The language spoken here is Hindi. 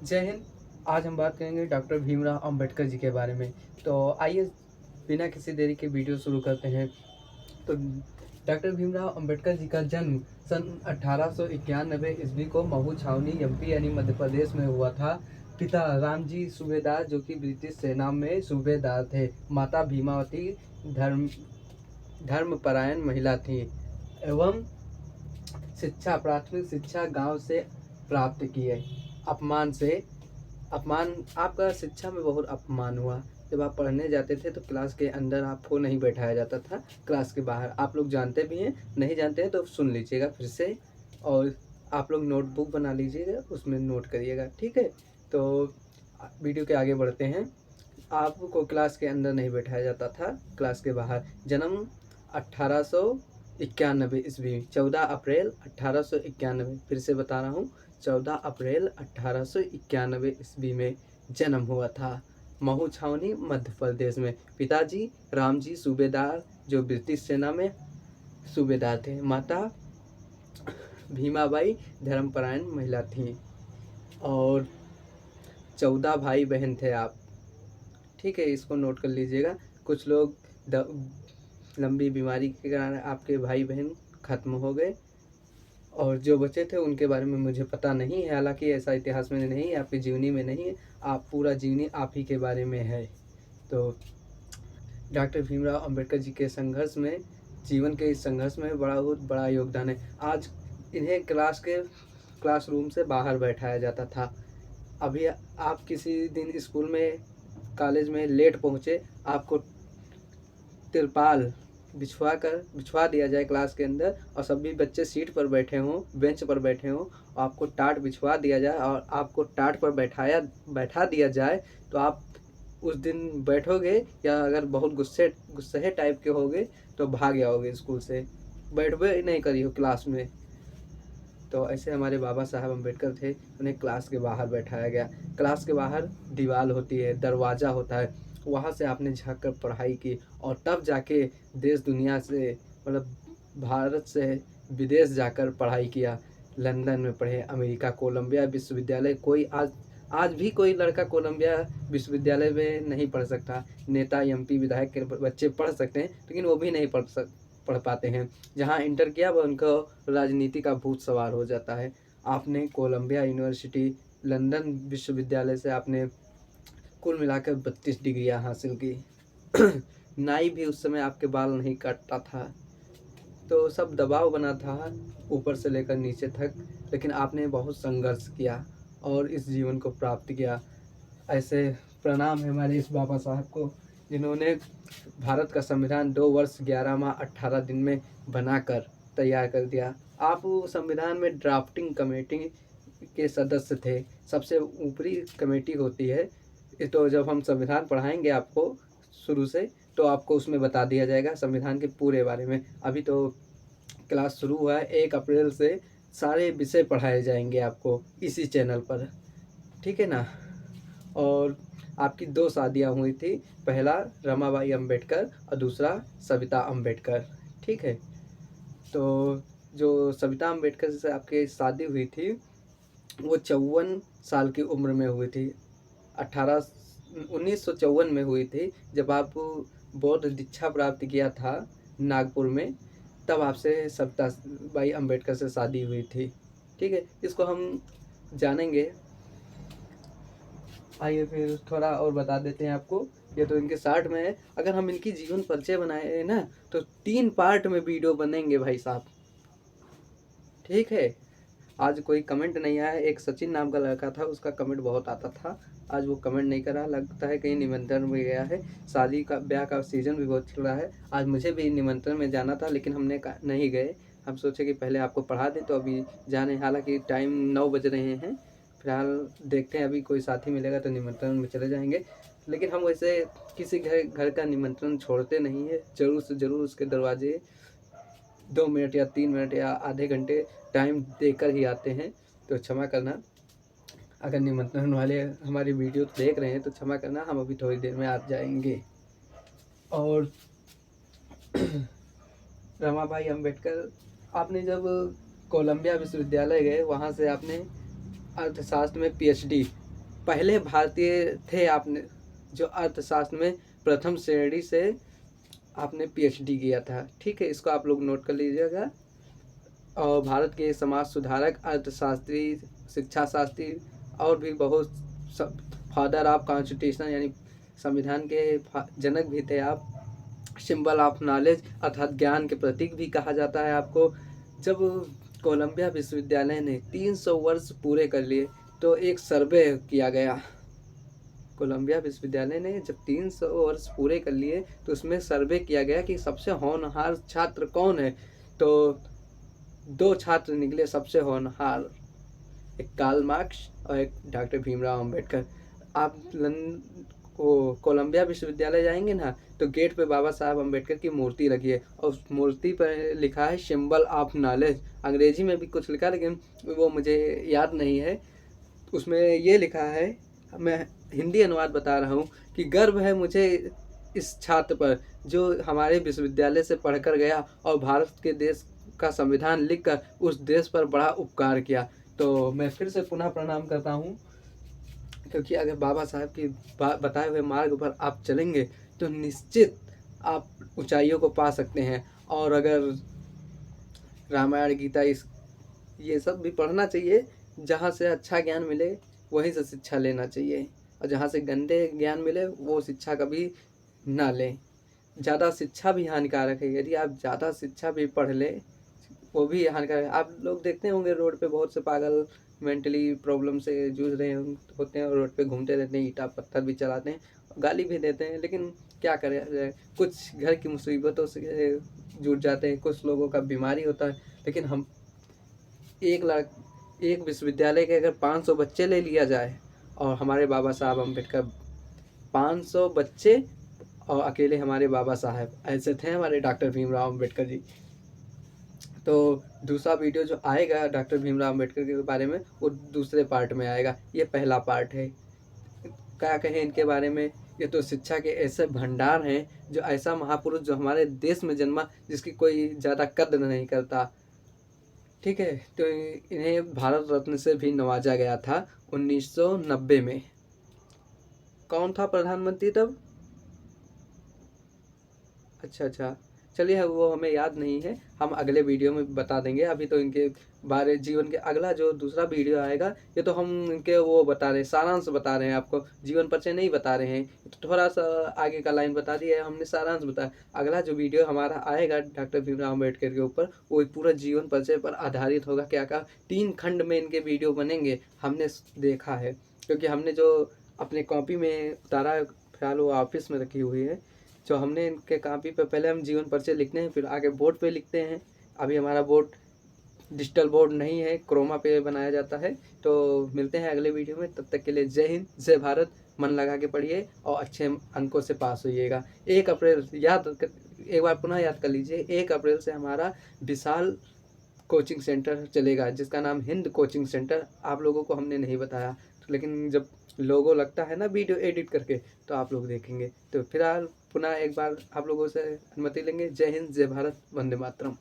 जय हिंद। आज हम बात करेंगे डॉक्टर भीमराव अंबेडकर जी के बारे में। तो आइए बिना किसी देरी के वीडियो शुरू करते हैं। तो डॉक्टर भीमराव अंबेडकर जी का जन्म सन 1891 ईस्वी को महू छावनी एमपी यानी मध्य प्रदेश में हुआ था। पिता रामजी सूबेदार जो कि ब्रिटिश सेना में सूबेदार थे। माता भीमावती धर्मपरायण महिला थी एवं प्राथमिक शिक्षा गांव से प्राप्त किए। अपमान आपका शिक्षा में बहुत अपमान हुआ। जब आप पढ़ने जाते थे तो क्लास के अंदर आपको नहीं बैठाया जाता था, क्लास के बाहर। आप लोग जानते भी हैं, नहीं जानते हैं तो सुन लीजिएगा फिर से, और आप लोग नोटबुक बना लीजिएगा, उसमें नोट करिएगा, ठीक है। तो वीडियो के आगे बढ़ते हैं। आपको क्लास के अंदर नहीं बैठाया जाता था, क्लास के बाहर। जन्म 1891 ईस्वी 14 अप्रैल 1891, फिर से बता रहा हूँ, 14 अप्रैल 1891 ईस्वी में जन्म हुआ था महू छावनी मध्य प्रदेश में। पिताजी रामजी सूबेदार जो ब्रिटिश सेना में सूबेदार थे। माता भीमाबाई धर्मपरायण महिला थी और 14 भाई बहन थे आप, ठीक है। इसको नोट कर लीजिएगा। कुछ लोग लंबी बीमारी के कारण आपके भाई बहन खत्म हो गए और जो बचे थे उनके बारे में मुझे पता नहीं है। हालांकि ऐसा इतिहास में नहीं है, आपकी जीवनी में नहीं है, आप पूरा जीवनी आप ही के बारे में है। तो डॉक्टर भीमराव अंबेडकर जी के संघर्ष में, जीवन के इस संघर्ष में बहुत बड़ा योगदान है। आज इन्हें क्लासरूम से बाहर बैठाया जाता था। अभी आप किसी दिन स्कूल में, कॉलेज में लेट पहुँचे, आपको तिरपाल बिछवा दिया जाए क्लास के अंदर और सभी बच्चे सीट पर बैठे हों, बेंच पर बैठे हों, आपको टाट बिछवा दिया जाए और आपको टाट पर बैठा दिया जाए, तो आप उस दिन बैठोगे या अगर बहुत गुस्से टाइप के होगे तो भाग जाओगे स्कूल से, बैठबे नहीं करिए क्लास में। तो ऐसे हमारे बाबा साहब अम्बेडकर थे, उन्हें क्लास के बाहर बैठाया गया। क्लास के बाहर दीवार होती है, दरवाज़ा होता है, वहाँ से आपने झाँक कर पढ़ाई की और तब जाके देश दुनिया से, मतलब भारत से विदेश जाकर पढ़ाई किया। लंदन में पढ़े, अमेरिका, कोलंबिया विश्वविद्यालय। आज भी कोई लड़का कोलंबिया विश्वविद्यालय में नहीं पढ़ सकता। नेता, एमपी, विधायक के बच्चे पढ़ सकते हैं, लेकिन वो भी नहीं पढ़ पाते हैं। जहाँ इंटर किया वह उनको राजनीति का भूत सवार हो जाता है। आपने कोलंबिया यूनिवर्सिटी, लंदन विश्वविद्यालय से आपने कुल मिलाकर 32 डिग्रियाँ हासिल की। नाई भी उस समय आपके बाल नहीं काटता था, तो सब दबाव बना था ऊपर से लेकर नीचे तक, लेकिन आपने बहुत संघर्ष किया और इस जीवन को प्राप्त किया। ऐसे प्रणाम है हमारे इस बाबा साहब को, जिन्होंने भारत का संविधान 2 वर्ष 11 माह 18 दिन में बनाकर तैयार कर दिया। आप संविधान में ड्राफ्टिंग कमेटी के सदस्य थे, सबसे ऊपरी कमेटी होती है। तो जब हम संविधान पढ़ाएंगे आपको शुरू से, तो आपको उसमें बता दिया जाएगा संविधान के पूरे बारे में। अभी तो क्लास शुरू हुआ है, 1 अप्रैल से सारे विषय पढ़ाए जाएंगे आपको इसी चैनल पर, ठीक है ना। और आपकी 2 शादियाँ हुई थी, पहला रमाबाई अंबेडकर और दूसरा सविता अंबेडकर, ठीक है। तो जो सविता अंबेडकर से आपकी शादी हुई थी वो 54 साल की उम्र में हुई थी। 1954 में हुई थी, जब आप बौद्ध दीक्षा प्राप्त किया था नागपुर में, तब आपसे सविता बाई अंबेडकर से शादी हुई थी, ठीक है। इसको हम जानेंगे। आइए फिर थोड़ा और बता देते हैं आपको। ये तो इनके 60 में है। अगर हम इनकी जीवन परिचय बनाए ना तो 3 पार्ट में वीडियो बनेंगे भाई साहब, ठीक है। आज कोई कमेंट नहीं आया। एक सचिन नाम का लड़का था, उसका कमेंट बहुत आता था, आज वो कमेंट नहीं कर रहा, लगता है कहीं निमंत्रण में गया है। शादी का, ब्याह का सीज़न भी बहुत चल रहा है। आज मुझे भी निमंत्रण में जाना था, लेकिन हमने नहीं गए। हम सोचे कि पहले आपको पढ़ा दें, तो अभी जाने, हालांकि टाइम 9 बज रहे हैं। फिलहाल देखते हैं, अभी कोई साथी मिलेगा तो निमंत्रण में चले जाएंगे। लेकिन हम वैसे किसी घर का निमंत्रण छोड़ते नहीं है, ज़रूर से ज़रूर उसके दरवाजे 2 मिनट या 3 मिनट या आधे घंटे टाइम देकर ही आते हैं। तो क्षमा करना, अगर निमंत्रण वाले हमारी वीडियो देख रहे हैं तो क्षमा करना, हम अभी थोड़ी देर में आ जाएंगे। और रमाबाई अंबेडकर, आपने जब कोलंबिया विश्वविद्यालय गए, वहाँ से आपने अर्थशास्त्र में पीएचडी पहले भारतीय थे आपने जो अर्थशास्त्र में प्रथम श्रेणी से आपने पीएचडी किया था। ठीक है, इसको आप लोग नोट कर लीजिएगा। और भारत के समाज सुधारक, अर्थशास्त्री, शिक्षा शास्त्री और भी बहुत सब, फादर ऑफ कॉन्स्टिट्यूशन यानी संविधान के जनक भी थे आप। सिंबल ऑफ नॉलेज अर्थात ज्ञान के प्रतीक भी कहा जाता है आपको। जब कोलंबिया विश्वविद्यालय ने 300 वर्ष पूरे कर लिए तो एक सर्वे किया गया। कोलंबिया विश्वविद्यालय ने जब 300 वर्ष पूरे कर लिए तो उसमें सर्वे किया गया कि सबसे होनहार छात्र कौन है। तो 2 छात्र निकले सबसे होनहार, एक कार्ल मार्क्स और एक डॉक्टर भीमराव अंबेडकर। आप कोलंबिया विश्वविद्यालय जाएंगे ना तो गेट पे बाबा साहब अंबेडकर की मूर्ति लगी है और उस मूर्ति पर लिखा है सिंबल ऑफ नॉलेज। अंग्रेजी में भी कुछ लिखा लेकिन वो मुझे याद नहीं है। उसमें ये लिखा है, मैं हिंदी अनुवाद बता रहा हूँ, कि गर्व है मुझे इस छात्र पर जो हमारे विश्वविद्यालय से पढ़कर गया और भारत के देश का संविधान लिखकर उस देश पर बड़ा उपकार किया। तो मैं फिर से पुनः प्रणाम करता हूँ, क्योंकि अगर बाबा साहब की बताए हुए मार्ग पर आप चलेंगे तो निश्चित आप ऊंचाइयों को पा सकते हैं। और अगर रामायण, गीता, ये सब भी पढ़ना चाहिए। जहाँ से अच्छा ज्ञान मिले वहीं से शिक्षा लेना चाहिए, और जहाँ से गंदे ज्ञान मिले वो शिक्षा कभी ना लें। ज़्यादा शिक्षा भी हानिकारक है। यदि आप ज़्यादा शिक्षा भी पढ़ लें वो भी हानिकारक है। आप लोग देखते होंगे रोड पे बहुत से पागल मेंटली प्रॉब्लम से जूझ रहे होते हैं और रोड पे घूमते रहते हैं, ईंटा पत्थर भी चलाते हैं, गाली भी देते हैं। लेकिन क्या करें जाए, कुछ घर की मुसीबतों से जुड़ जाते हैं, कुछ लोगों का बीमारी होता है। लेकिन हम एक विश्वविद्यालय के अगर 500 बच्चे ले लिया जाए और हमारे बाबा साहब अम्बेडकर 500 बच्चे और अकेले हमारे बाबा साहब, ऐसे थे हमारे डॉक्टर भीमराव अम्बेडकर जी। तो दूसरा वीडियो जो आएगा डॉक्टर भीमराव अम्बेडकर के बारे में वो दूसरे पार्ट में आएगा। ये पहला पार्ट है। क्या कहें इनके बारे में, ये तो शिक्षा के ऐसे भंडार हैं, जो ऐसा महापुरुष जो हमारे देश में जन्मा जिसकी कोई ज़्यादा कद्र नहीं करता। ठीक है, तो इन्हें भारत रत्न से भी नवाजा गया था 1990 में। कौन था प्रधानमंत्री तब? अच्छा, चलिए वो हमें याद नहीं है, हम अगले वीडियो में बता देंगे। अभी तो इनके बारे जीवन के अगला जो दूसरा वीडियो आएगा ये तो हम इनके वो बता रहे हैं, सारांश बता रहे हैं आपको, जीवन परिचय नहीं बता रहे हैं। तो थोड़ा सा आगे का लाइन बता दिया है हमने, सारांश बताया। अगला जो वीडियो हमारा आएगा डॉक्टर भीमराव अम्बेडकर के ऊपर वो पूरा जीवन परिचय पर आधारित होगा। क्या 3 खंड में इनके वीडियो बनेंगे, हमने देखा है, क्योंकि हमने जो अपने कॉपी में उतारा, फिलहाल वो ऑफिस में रखी हुई है। जो हमने इनके कॉपी पे पहले हम जीवन परिचय लिखते हैं, फिर आगे बोर्ड पे लिखते हैं। अभी हमारा बोर्ड डिजिटल बोर्ड नहीं है, क्रोमा पे बनाया जाता है। तो मिलते हैं अगले वीडियो में, तब तक के लिए जय हिंद, जय भारत। मन लगा के पढ़िए और अच्छे अंकों से पास होइएगा। 1 अप्रैल एक बार पुनः याद कर लीजिए, 1 अप्रैल से हमारा विशाल कोचिंग सेंटर चलेगा जिसका नाम हिंद कोचिंग सेंटर। आप लोगों को हमने नहीं बताया, लेकिन जब लोगो लगता है ना वीडियो एडिट करके तो आप लोग देखेंगे। तो फिलहाल पुनः एक बार आप लोगों से अनुमति लेंगे। जय हिंद, जय भारत, वंदे मातरम।